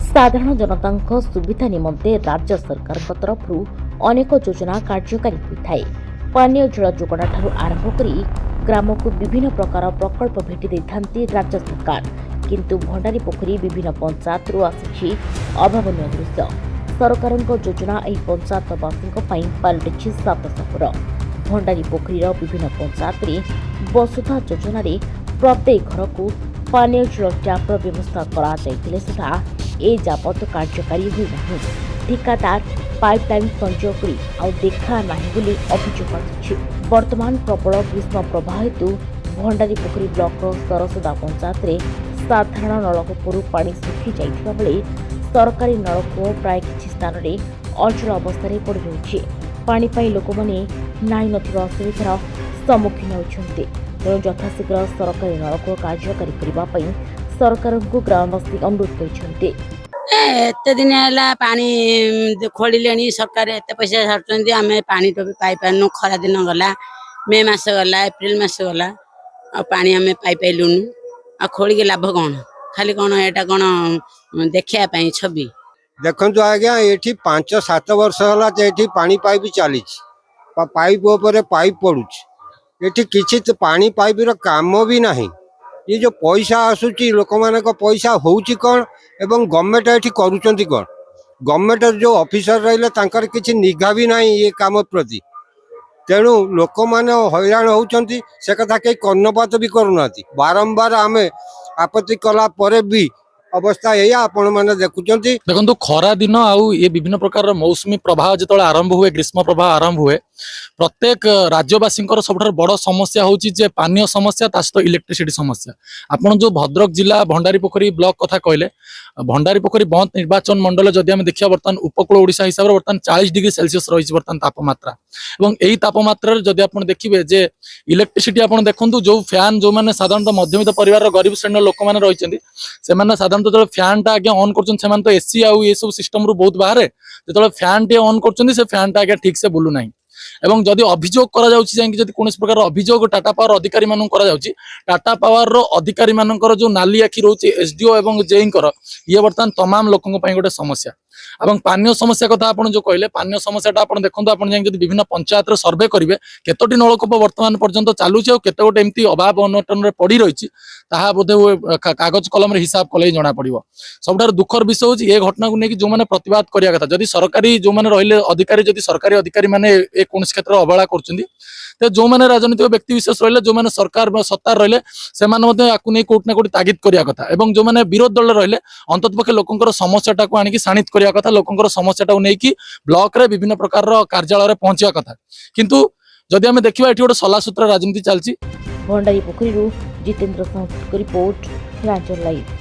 साधारण जनता सुविधा निमंते राज्य सरकार तरफ अनेक योजना कार्यकारी होता है। पानीय जल जोगाण ठारू आरंभ कर ग्राम को विभिन्न प्रकार प्रकल्प भेटी देते राज्य सरकार, किंतु भंडारी पोखरी विभिन्न पंचायत आसी अभावन दृश्य। सरकार योजना यह पंचायतवासी पलटि सात सफर। भंडारी पोखरी विभिन्न पंचायत वसुधा योजन प्रत्येक घर को पानीय जल टैपर व्यवस्था कर सुधा ए जापत कार्यकारी हुई। ठिकादार पाइपलाइन संजोग कर देखा नहीं बोली अभियोग आसुछि। वर्तमान प्रबल ग्रीष्म प्रवाह हेतु भंडारी पोखरी ब्लॉक सरसदा पंचायत रे साधारण नलकूपरू पानी सुखी जाइथिबा बेले सरकारी नलकूप प्राय किछि स्थान रे अचल अवस्था पड़ रही। पानी पाई लोक मैंने नाई नथिबा असुविधार सम्मुखीन होइछन्ते। तेणु यथाशीघ्र सरकारी नलकूप कार्यकारी करने सरकार को ग्रामवासी अनुरोध कर एते दिन है पानी खोलिले सरकार एत पैसा छाड़ुंट आम पानी टोपे पाई पारनु। खरा दिन गला, मे मास गला, एप्रिल मास गला, पानी आम पाई पाइलुनु। आ खोलिके लाभ कौन? खाली कौन एटा कौन देखा छवि देखु आज्ञा ये 5-7 वर्ष है पानी पाइप चली पाइप पाइप पड़ू ये किसी पानी पाइप काम भी ना। ये जो पैसा आसूची लोक मान पैसा होउची कौन एवं गवर्नमेंट ये करुँच कौन? गवर्नमेंट जो ऑफिसर रही किसी निघा भी ना ये काम प्रति। तेणु लोक मैंने हैरान होती से कथा कहीं कर्णपात भी करूना। बारंबार आम आपत्ति कला परे भी अवस्था यही आपण मैंने देखुं। देखो खरा दिन आउ ये विभिन्न प्रकार मौसमी प्रभाव जो आरंभ हुए, ग्रीष्म प्रभाव आरंभ हुए, प्रत्येक राज्यवासी सब बड़ समस्या होची जे पानीय समस्या ता सहित इलेक्ट्रिसिटी समस्या। आपन जो भद्रक जिला भंडारी पोखरी ब्लॉक कथा कहले, भंडारी पोखरी बंद निर्वाचन मंडल जदि आम देखिया बर्तमान उपकूल ओडिशा हिसाब से बर्तमान 40 डिग्री सेल्सियस रही बर्तमान तापमात्रा। एवं यही तापमात्रा जदि आप देखिए जे इलेक्ट्रिसिटी आप देखु जो फैन जो मैंने साधारणतः मध्यमित परिवार गरीब श्रेणी लोक मैंने रही साधारणतः जो फैन टा आगे ऑन कर तो एसी आउ ये सब सिस्टम रू बहुत बाहर जो फैन टे ऑन कर फैन टा आगे ठीक से बुलू ना। एवं जदि अभियोग करा जाउछि जदि कोनोस प्रकार अभियोग टाटा पावर अधिकारी मानन करा जाउछि, टाटा पावर रो अधिकारी मानकर जो नाली आखि रहउछि एसडीओ एवं जेईंकर ये बर्तमान तमाम लोकन पई गोटे समस्या। एवं पानीय समस्या कथा आपन जो कहले पानीय समस्याटा आपन देखंतु आपन जदि विभिन्न पंचायत रे सर्वे करिवे केतोटी नलकूप वर्तमान पर्यंत चालुछि और केते गोटे एमती अभाव अनटन रे पड़ी रहिछि ताहा बोधे कागज कलम रे हिसाब कले जणा पड़िबो। सबटार दुखर विषय होछि ए घटना को नेकी जो माने प्रतिवाद करिया कथा जदि सरकारी जो माने रहिले अधिकारी जदि सरकारी अधिकारी माने ए कोन क्षेत्र अवहेला करछन्ती तो जो माने राजनीतिक व्यक्ति विशेष रहिले जो माने सरकार सत्तार रहिले से माने मध्ये आकु नै कोट ना कोट तागिद करिया कथा। एवं जो माने विरोध दल रहिले अंततपक्षे लोकंकर समस्याटा को आनिकी शाणित करिया कथा, लोकंकर समस्याटा को नेकी ब्लॉक रे विभिन्न प्रकार कार्यालय रे पहुंचिया कथा। किंतु जदि आमे देखिबा एठी गोटे सलासूत्र राजनीति चलची। भंडारी पोखरी जितेंद्र साहू रिपोर्ट, हिमाचल लाइव।